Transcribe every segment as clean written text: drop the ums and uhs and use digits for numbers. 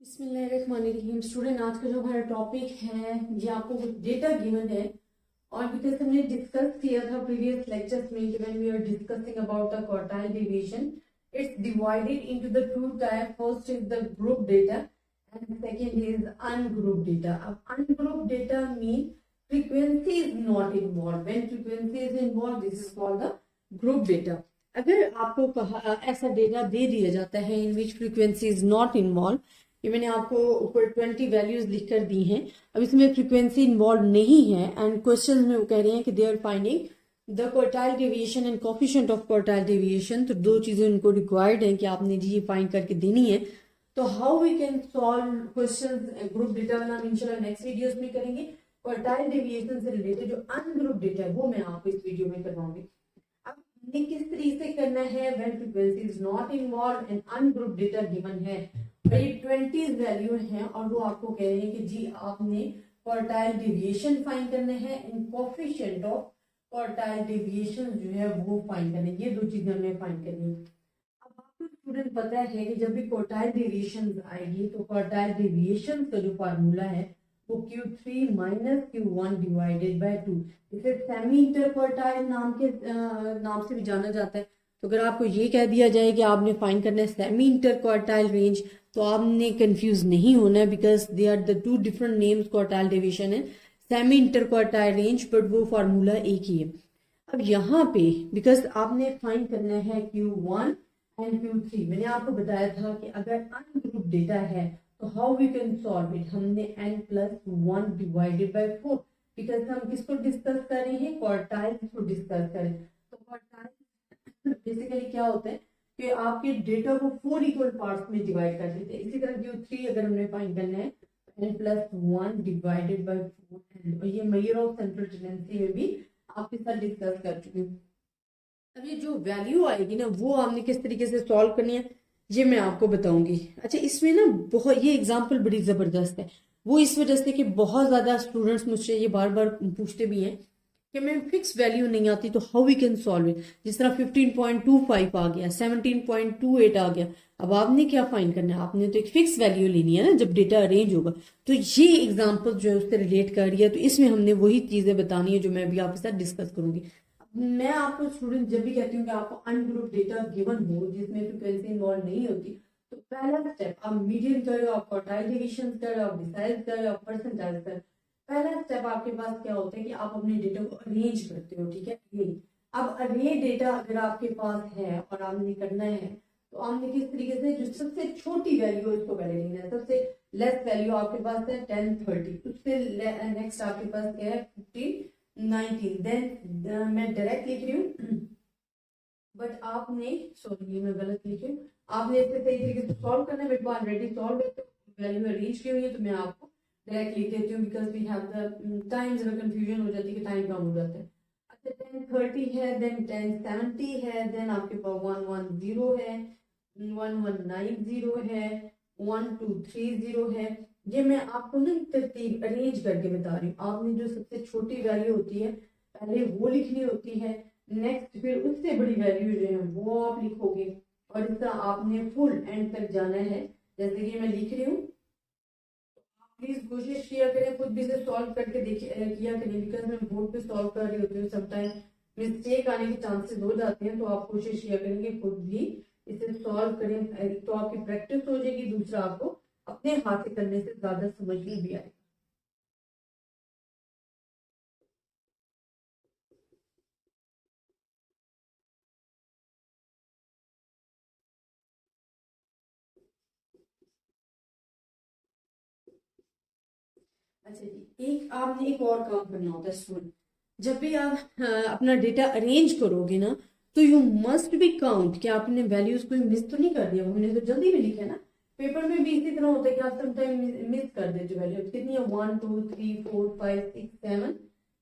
बिस्मिल्लाहिर्रहमानिर्रहीम। स्टूडेंट, आज का जो हमारा टॉपिक है ये आपको डेटा गिवन है और बिकॉज हमने डिस्कस किया था प्रीवियस लेक्चर्स में when we are discussing about the quartile deviation, it's divided into the two type. First is the group data and second is ungroup data. अब ungroup data mean frequency is not involve. When frequency is involve this is called the group data. अगर आपको कहा ऐसा data दे दिया जाता है in which frequency is not involve, ये मैंने आपको ऊपर 20 वैल्यूज लिखकर दी हैं। अब इसमें फ्रीक्वेंसी इन्वॉल्व नहीं है एंड क्वेश्चन में वो कह रहे हैं कि they are finding the quartile deviation and coefficient of quartile deviation. तो दो चीजें उनको रिक्वायर्ड है कि आपने जी ये फाइंड करके देनी है। तो how we can solve question group data वाला हम इंशाल्लाह नेक्स्ट वीडियोस में करेंगे। क्वार्टाइल डेविएशन से रिलेटेड जो अनग्रुप डेटा है वो मैं आपको इस वीडियो में करवाऊंगी। अब हमने किस तरीके से करना है when frequency is not involve and ungroup data given है। ये 20 वैल्यू है और वो आपको कह रहे हैं कि जी आपने क्वार्टाइल डेविएशन फाइंड करना है and coefficient of quartile deviation जो है वो फाइंड करना है। ये दो चीजें हमें फाइंड करनी है। अब आपको स्टूडेंट पता है कि जब भी क्वार्टाइल डेविएशन आएगी तो क्वार्टाइल डेविएशन का जो फार्मूला है वो Q3 minus Q1 divided by 2। इसे सेमी इंटर क्वार्टाइल नाम से भी जाना जाता है। तो अगर आपको ये कह दिया जाए कि आपने फाइंड करना है सेमी इंटर क्वार्टाइल रेंज, तो आपने कंफ्यूज नहीं होना है because they are the two different names. Quartile deviation है semi inter quartile range, but वो फार्मूला एक ही है। अब यहाँ पे बिकॉज आपने फाइंड करना है Q1 एंड Q3, मैंने आपको बताया था कि अगर अनग्रुप डेटा है तो how we can solve it. हमने n+1 डिवाइडेड बाय 4 बिकॉज हम किसको डिस्कस कर रहे हैं, क्वार्टाइल को डिस्कस करें। तो क्वार्टाइल बेसिकली क्या होता है कि आपके डेटा को 4 इक्वल पार्ट्स में डिवाइड कर देते हैं। इसी तरह Q3 अगर हमने फाइंड करना है n+1 डिवाइडेड बाय 4, और ये मेजर ऑफ सेंट्रल टेंडेंसी में भी आपके साथ डिस्कस कर चुकी हूँ। अब ये जो वैल्यू आएगी ना वो हमने किस तरीके से सॉल्व करनी है ये मैं आपको बताऊंगी। अच्छा, इसमें ना बहुत ये एग्जांपल बड़ी जबरदस्त है। वो इस वजह से कि बहुत ज्यादा स्टूडेंट्स मुझसे ये बार बार पूछते भी हैं कि मैम फिक्स वैल्यू नहीं आती तो how we can solve it. जिस तरह 15.25 आ गया, 17.28 आ गया, अब आपने क्या फाइंड करना है, आपने तो एक फिक्स वैल्यू लेनी है ना जब डेटा अरेंज होगा। तो ये एग्जाम्पल जो है उससे रिलेट कर रही है, तो इसमें हमने वही चीजें बतानी है जो मैं अभी आपके साथ डिस्कस करूंगी। मैं आपको स्टूडेंट जब भी कहती हूँ कि आपको अनग्रुप डेटा गिवन हो जिसमें फ्रीक्वेंसी इन्वॉल्व नहीं होती, तो पहला स्टेप आप मीडियन करो, आप क्वार्टाइल डिविजन करो, आप डिसाइड करो, आप परसेंटाइज करो। पहला स्टेप आपके पास क्या होता है कि आप अपने डेटा को अरेंज करते हो, ठीक है। ये अब अरे डेटा अगर आपके पास है और आपने करना है तो आपने किस तरीके से जो सबसे छोटी वैल्यू है उसको पहले लेना है। सबसे लेस वैल्यू आपके पास है 1030, उससे नेक्स्ट आपके पास क्या है 1519। देन मैं डायरेक्ट लिख रही हूँ बट आपने सॉरी मैं गलत लिख रही हूँ। आपने इससे सही तरीके से सॉल्व करना है, बट वो ऑलरेडी सॉल्व है तो वैल्यू अरेंज की हुई है तो मैं आपको डायरेक्ट लिख देती हूँ because we have the time जरा कंफ्यूजन हो जाती है कि टाइम कम हो जाता है। अच्छा, 1030 है, देन 1070 है, देन आपके पास 110 है, 1190 है, 1230 है। ये मैं आपको ना तरतीब अरेंज करके बता रही हूँ। आपने जो सबसे छोटी वैल्यू होती है पहले वो लिखनी होती है, नेक्स्ट फिर उससे बड़ी वैल्यू जो है वो आप लिखोगे और इसका आपने फुल एंड तक जाना है। जैसे कि मैं लिख रही हूँ, प्लीज कोशिश किया करें खुद भी इसे सॉल्व करके देखिए किया करें बिकॉज मैं बोर्ड पे सॉल्व कर रही होती हूँ, समटाइम मिस्टेक आने के चांसेस हो जाते हैं। तो आप कोशिश किया करें कि खुद भी इसे सॉल्व करें तो आपकी प्रैक्टिस हो जाएगी, दूसरा आपको अपने हाथ से करने से ज्यादा समझ में भी आएगी। अच्छा जी, एक आपने एक और काम करना होता है स्टूडेंट। जब भी आप अपना डेटा अरेंज करोगे ना तो यू मस्ट बी काउंट कि आपने वैल्यूज कोई मिस तो नहीं कर दिया। हमने तो जल्दी में लिखा है ना, पेपर में भी इसी तरह होता है कि आप समटाइम मिस कर देते वैल्यू। कितनी है 1 2 3 4 5 6 7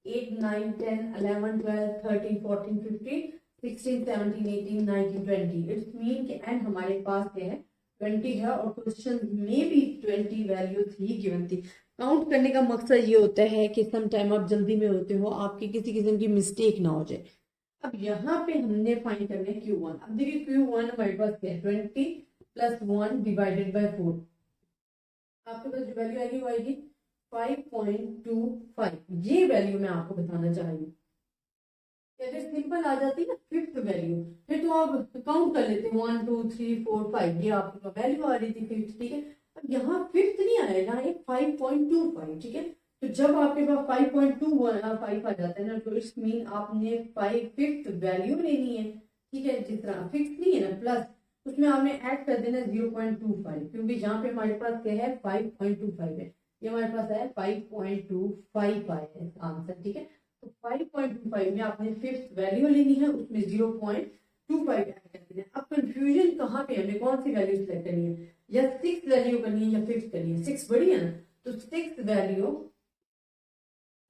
8 9 10 11 12 13 14 15 16 17 18 19 20। इट्स मीन कि एंड हमारे पास क्या है 20 है और क्वेश्चन में भी 20 वैल्यूज ही गिवन थी। काउंट करने का मकसद ये होता है कि सम टाइम आप जल्दी में होते हो, आपकी किसी किस्म की मिस्टेक ना हो जाए। अब यहाँ पे हमने फाइंड करना है Q1। अब देखिए Q1 हमारे पास क्या है 20 + 1 डिवाइडेड बाय 4। आपके पास जो वैल्यू आएगी वो आएगी 5.25। ये वैल्यू मैं आपको बताना चाह रही हूँ। अगर सिंपल आ जाती है ना फिफ्थ वैल्यू, फिर तो आप काउंट कर लेते हैं 1 2 3 4 5, ये आपकी वैल्यू आ रही थी फिफ्थ, ठीक है। अब यहाँ फिफ्थ नहीं आया, यहाँ एक 5.25, ठीक है। तो जब आपके पास 5.25 आ जाता है ना, तो इट्स मीन आपने फिफ्थ वैल्यू लेनी है, ठीक है। जिस तरह फिफ्थ नहीं है ना, प्लस उसमें आपने ऐड कर देना 0.25, क्योंकि जहाँ पे हमारे पास क्या है 5.25 है, ये हमारे पास है 5.25 आया है आंसर, ठीक है। तो 5.25 में आपने फिफ्थ वैल्यू लेनी है, उसमें 0.25 ऐड कर देना है। अब कंफ्यूजन कहाँ पे है, हमें कौन सी वैल्यू सिलेक्ट करनी है, या सिक्स वैल्यू करनी है या फिफ्थ करनी है। सिक्स बड़ी है ना, तो सिक्स वैल्यू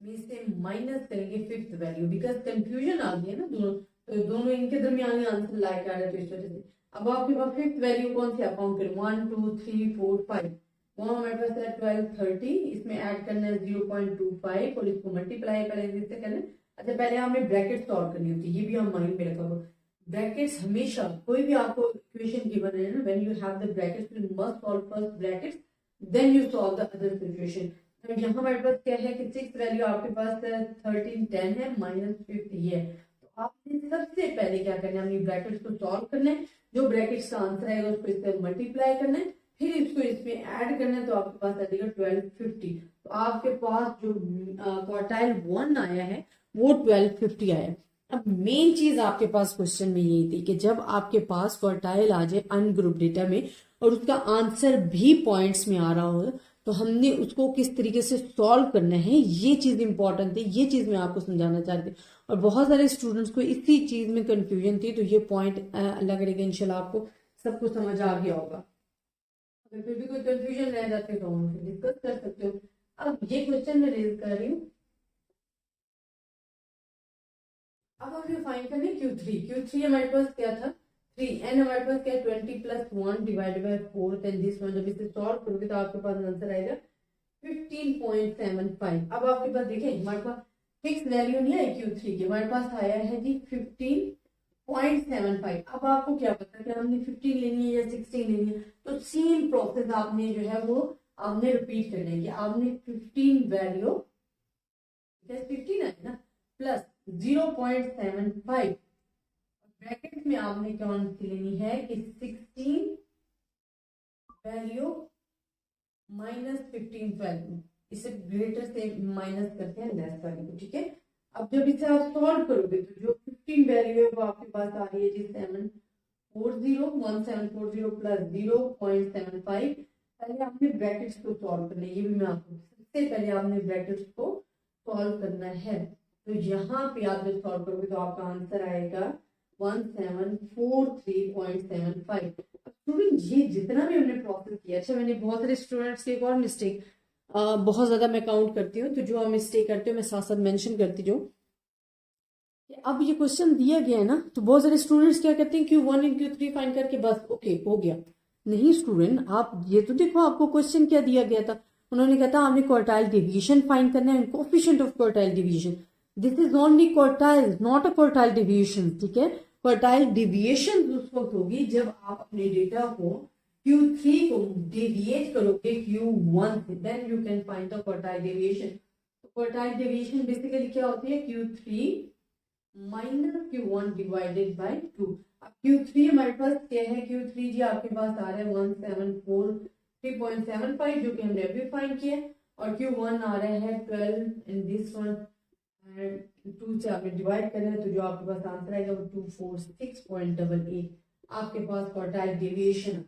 में से माइनस करेंगे फिफ्थ वैल्यू, बिकॉज कंफ्यूजन आ गई है ना दोनों, तो दोनों इनके दरमियान आंसर लाइक आ रहा है, तो इस वजह से। अब आपके पास फिफ्थ वैल्यू कौन सी आप काउंट करें, 1 2 3 4 5, वहां हमारे पास है 12 30, इसमें ऐड करना है 0.25 और इसको मल्टीप्लाई करेंगे इससे करना। अच्छा, पहले हमें ब्रैकेट सॉल्व करनी होती है, ये भी हम माइंड में रखा। ब्रैकेट्स हमेशा कोई भी आपको इक्वेशन गिवन है ना, when you have the brackets you must solve first brackets, then you solve the other situation. तो यहाँ हमारे पास क्या है कि सिक्स वैल्यू आपके पास 13 10 है, माइनस फिफ्थ ये है। तो आपने सबसे पहले क्या करना है, अपनी ब्रैकेट्स को सॉल्व करना है, जो ब्रैकेट्स का आंसर आएगा उसको इससे मल्टीप्लाई करना है, फिर इसको इसमें ऐड करना है, तो आपके पास आ जाएगा 1250। तो आपके पास जो क्वार्टाइल 1 आया है वो 1250 आया है। अब मेन चीज आपके पास क्वेश्चन में यही थी कि जब आपके पास क्वार्टाइल आ जाए अनग्रुप डेटा में और उसका आंसर भी पॉइंट्स में आ रहा हो, तो हमने उसको किस तरीके से सॉल्व करना है, ये चीज इंपॉर्टेंट थी, ये चीज मैं आपको समझाना चाहती हूँ। और बहुत सारे स्टूडेंट्स को इसी चीज में कंफ्यूजन थी, तो ये पॉइंट अल्लाह करेगा इंशाल्लाह आपको सब कुछ समझ आ गया होगा। अगर फिर भी कोई कंफ्यूजन रह जाते तो हम उनसे डिस्कस कर सकते हो। अब ये क्वेश्चन मैं रेज कर रही हूँ। अब हमें फाइंड करना है Q3 हमारे पास क्या था 3, एन हमारे पास क्या 20 + 1 divided by 4, and this one जब इसे सॉल्व करोगे तो आपके पास आंसर आएगा 15.75। अब आपके पास देखिए हमारे पास फिक्स वैल्यू नहीं है Q3 की, हमारे पास आया है जी 15.75। अब आपको क्या पता कि हमने 15 लेनी है या 16 लेनी है, तो सेम प्रोसेस आपने जो है वो आपने रिपीट करना है कि आपने 15 वैल्यू 15 है ना प्लस 0.75 ब्रैकेट में आपने कौन सी लेनी है कि 16 वैल्यू माइनस 15 वैल्यू, इसे ग्रेटर से माइनस करते हैं लेस वाली को, ठीक है। अब जब इसे आप सॉल्व करोगे तो जो 15 वैल्यू है वो आपके पास आ रही है जी 1740 प्लस 0.75। पहले आपने ब्रैकेट्स को सॉल्व करना है, ये भी मैं आपको सबसे पहले आपने ब्रैकेट्स को सॉल्व करना है। तो यहाँ पे आप जब सॉल्व करोगे तो आपका आंसर आएगा 1743.75। स्टूडेंट ये जितना भी हमने प्रोसेस किया, अच्छा मैंने बहुत सारे स्टूडेंट्स की एक और मिस्टेक, बहुत ज्यादा मैं काउंट करती हूँ, तो जो आप मिस्टेक करते हो मैं साथ साथ मेंशन करती हूँ। अब ये क्वेश्चन दिया गया है ना, तो बहुत सारे स्टूडेंट्स क्या करते हैं Q1 और Q3 फाइंड करके बस ओके हो गया। नहीं स्टूडेंट, आप ये तो देखो आपको क्वेश्चन क्या दिया गया था, उन्होंने कहा था आपने क्वार्टाइल डिवीजन फाइंड करना है, coefficient of quartile division. This is only quartile, not a quartile division, ठीक है। क्वार्टाइल डिविएशन उस वक्त होगी जब आप अपने डेटा को Q3 को डेविएट करोगे Q1 से, then you can find the quartile deviation. Quartile deviation basically क्या होती है Q3 minus Q1 divided by 2। अब Q3 हमारे पास क्या है, Q3 जी आपके पास आ रहा है 1743.75 जो कि हमने अभी फाइंड किया, और Q1 आ रहा है 12, एंड दिस वन 2 से आपने डिवाइड करना है, तो जो आपके पास आंसर आएगा वो 246.88 आपके पास क्वार्टाइल डेविएशन।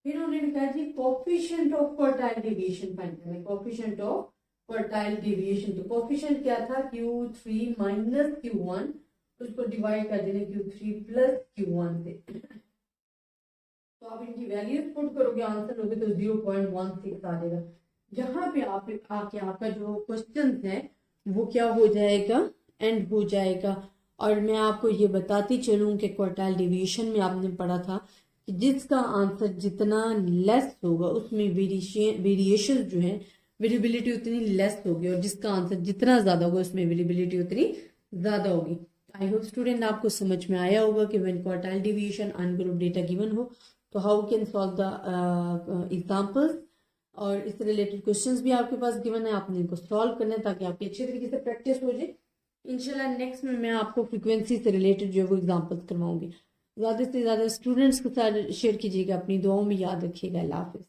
फिर उन्होंने कहा जी coefficient of quartile deviation find करना है, कोएफिशिएंट ऑफ क्वार्टाइल डेविएशन। तो कोएफिशिएंट क्या था Q3 माइनस Q1, उसको डिवाइड कर देना Q3 प्लस Q1 से, तो आप इनकी वैल्यूज पुट करोगे आंसर लोगे तो 0.16 आ जाएगा। यहाँ पे आप आके आपका जो क्वेश्चन है वो क्या हो जाएगा, एंड हो जाएगा। और मैं आपको ये बताती चलूं कि क्वार्टाइल डेविएशन में आपने पढ़ा था कि जिसका आंसर जितना लेस होगा उसमें वेरिएशन जो है वेरिएबिलिटी उतनी लेस होगी, और जिसका आंसर जितना ज्यादा होगा उसमें वेरिएबिलिटी उतनी ज्यादा होगी। आई होप स्टूडेंट आपको समझ में आया होगा कि when quartile deviation ungroup data given हो तो how can solve the examples. और इससे रिलेटेड क्वेश्चंस भी आपके पास गिवन है, आपने इनको सॉल्व करना है ताकि आपकी अच्छे तरीके से प्रैक्टिस हो जाए। इंशाल्लाह नेक्स्ट में मैं आपको फ्रीक्वेंसी से रिलेटेड जो है वो एग्जाम्पल्स करवाऊंगी। ज़्यादा से ज़्यादा स्टूडेंट्स के साथ शेयर कीजिएगा, अपनी दुआओं में याद रखिएगा। अल्लाह हाफिज़।